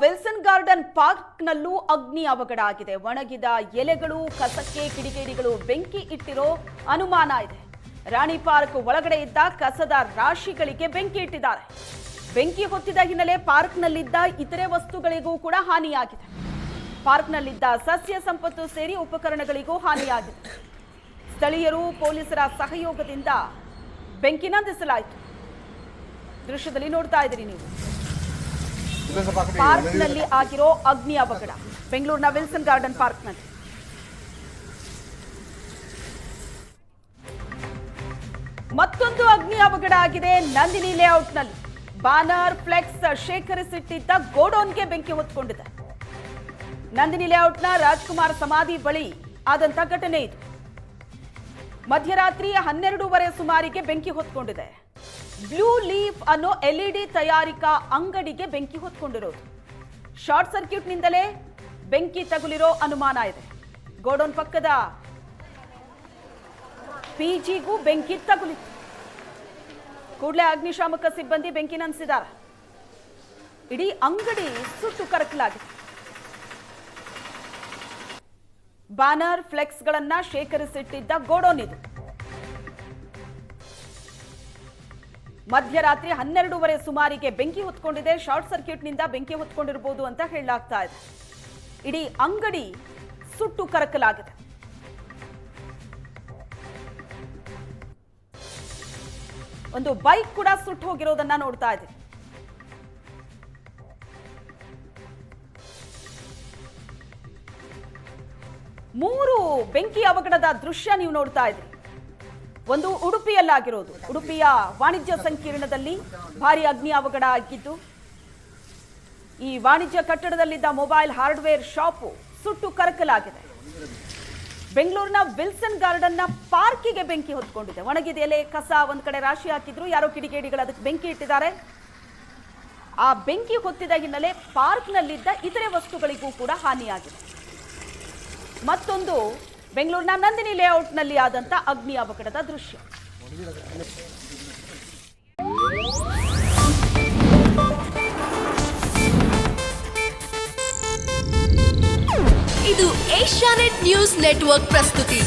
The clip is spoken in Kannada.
ವಿಲ್ಸನ್ ಗಾರ್ಡನ್ ಪಾರ್ಕ್ನಲ್ಲೂ ಅಗ್ನಿ ಅವಘಡ ಆಗಿದೆ. ಒಣಗಿದ ಎಲೆಗಳು, ಕಸಕ್ಕೆ ಕಿಡಿಗೇಡಿಗಳು ಬೆಂಕಿ ಇಟ್ಟಿರೋ ಅನುಮಾನ ಇದೆ. ರಾಣಿ ಪಾರ್ಕ್ ಒಳಗಡೆ ಇದ್ದ ಕಸದ ರಾಶಿಗಳಿಗೆ ಬೆಂಕಿ ಇಟ್ಟಿದ್ದಾರೆ. ಬೆಂಕಿ ಹೊತ್ತಿದ ಹಿನ್ನೆಲೆ ಪಾರ್ಕ್ನಲ್ಲಿದ್ದ ಇತರೆ ವಸ್ತುಗಳಿಗೂ ಕೂಡ ಹಾನಿಯಾಗಿದೆ. ಪಾರ್ಕ್ನಲ್ಲಿದ್ದ ಸಸ್ಯ ಸಂಪತ್ತು ಸೇರಿ ಉಪಕರಣಗಳಿಗೂ ಹಾನಿಯಾಗಿದೆ. ಸ್ಥಳೀಯರು ಪೊಲೀಸರ ಸಹಯೋಗದಿಂದ ಬೆಂಕಿ ನಂದಿಸಲಾಯಿತು. ದೃಶ್ಯದಲ್ಲಿ ನೋಡ್ತಾ ಇದ್ದೀರಿ ನೀವು. ಪಾರ್ಕ್ನಲ್ಲಿ ಆಗಿರೋ ಅಗ್ನಿ ಅವಘಡ ಬೆಂಗಳೂರಿನ ವಿಲ್ಸನ್ ಗಾರ್ಡನ್ ಪಾರ್ಕ್ನಲ್ಲಿ. ಮತ್ತೊಂದು ಅಗ್ನಿ ಅವಘಡ ಆಗಿದೆ ನಂದಿನಿ ಲೇಔಟ್ನಲ್ಲಿ. ಬ್ಯಾನರ್, ಫ್ಲೆಕ್ಸ್ ಶೇಖರಿಸಿಟ್ಟಿದ್ದ ಗೋಡೌನ್ಗೆ ಬೆಂಕಿ ಹೊತ್ಕೊಂಡಿದೆ. ನಂದಿನಿ ಲೇಔಟ್ನ ರಾಜ್ಕುಮಾರ್ ಸಮಾಧಿ ಬಳಿ ಆದಂತ ಘಟನೆ ಇದು. ಮಧ್ಯರಾತ್ರಿ 12:30 ಸುಮಾರಿಗೆ ಬೆಂಕಿ ಹೊತ್ಕೊಂಡಿದೆ. ಬ್ಲೂ ಲೀಫ್ ಅನ್ನೋ LED ತಯಾರಿಕಾ ಅಂಗಡಿಗೆ ಬೆಂಕಿ ಹೊತ್ಕೊಂಡಿರೋದು. ಶಾರ್ಟ್ ಸರ್ಕ್ಯೂಟ್ನಿಂದಲೇ ಬೆಂಕಿ ತಗುಲಿರೋ ಅನುಮಾನ ಇದೆ. ಗೋಡೌನ್ ಪಕ್ಕದ PGಗೂ ಬೆಂಕಿ ತಗುಲಿತ್ತು. ಕೂಡಲೇ ಅಗ್ನಿಶಾಮಕ ಸಿಬ್ಬಂದಿ ಬೆಂಕಿ ನಂದಿಸಿದ್ದಾರೆ. ಇಡೀ ಅಂಗಡಿ ಸುಟ್ಟು ಕರಕಲಾಗಿದೆ. ಬ್ಯಾನರ್, ಫ್ಲೆಕ್ಸ್ಗಳನ್ನ ಶೇಖರಿಸಿಟ್ಟಿದ್ದ ಗೋಡೌನ್ ಇದು. ಮಧ್ಯರಾತ್ರಿ 12:30 ಸುಮಾರಿಗೆ ಬೆಂಕಿ ಹೊತ್ಕೊಂಡಿದೆ. ಶಾರ್ಟ್ ಸರ್ಕ್ಯೂಟ್ನಿಂದ ಬೆಂಕಿ ಹೊತ್ಕೊಂಡಿರಬಹುದು ಅಂತ ಹೇಳಲಾಗ್ತಾ ಇದೆ. ಇಡೀ ಅಂಗಡಿ ಸುಟ್ಟು ಕರಕಲಾಗಿದೆ. ಒಂದು ಬೈಕ್ ಕೂಡ ಸುಟ್ಟು ಹೋಗಿರೋದನ್ನ ನೋಡ್ತಾ ಇದ್ದೀವಿ. ಮೂರು ಬೆಂಕಿ ಅವಘಡದ ದೃಶ್ಯ ನೀವು ನೋಡ್ತಾ ಇದ್ದೀರಿ. ಒಂದು ಉಡುಪಿಯಲ್ಲಾಗಿರೋದು. ಉಡುಪಿಯ ವಾಣಿಜ್ಯ ಸಂಕೀರ್ಣದಲ್ಲಿ ಭಾರಿ ಅಗ್ನಿ ಅವಘಡ ಆಗಿದ್ದು, ಈ ವಾಣಿಜ್ಯ ಕಟ್ಟಡದಲ್ಲಿದ್ದ ಮೊಬೈಲ್ ಹಾರ್ಡ್ವೇರ್ ಶಾಪು ಸುಟ್ಟು ಕರಕಲಾಗಿದೆ. ಬೆಂಗಳೂರಿನ ವಿಲ್ಸನ್ ಗಾರ್ಡನ್ನ ಪಾರ್ಕಿಗೆ ಬೆಂಕಿ ಹೊತ್ಕೊಂಡಿದೆ. ಒಣಗಿದ ಎಲೆ, ಕಸ ಒಂದ್ ಕಡೆ ರಾಶಿ ಹಾಕಿದ್ರು. ಯಾರೋ ಕಿಡಿಗೇಡಿಗಳು ಅದಕ್ಕೆ ಬೆಂಕಿ ಇಟ್ಟಿದ್ದಾರೆ. ಆ ಬೆಂಕಿ ಹೊತ್ತಿದ ಹಿನ್ನೆಲೆ ಪಾರ್ಕ್ನಲ್ಲಿದ್ದ ಇತರೆ ವಸ್ತುಗಳಿಗೂ ಕೂಡ ಹಾನಿಯಾಗಿದೆ. ಮತ್ತೊಂದು ಬೆಂಗಳೂರಿನ ನಂದಿನಿ ಲೇಔಟ್ನಲ್ಲಿ ಆದಂತ ಅಗ್ನಿ ಅವಘಡದ ದೃಶ್ಯ. ಇದು ಏಷ್ಯಾನೆಟ್ ನ್ಯೂಸ್ ನೆಟ್ವರ್ಕ್ ಪ್ರಸ್ತುತಿ.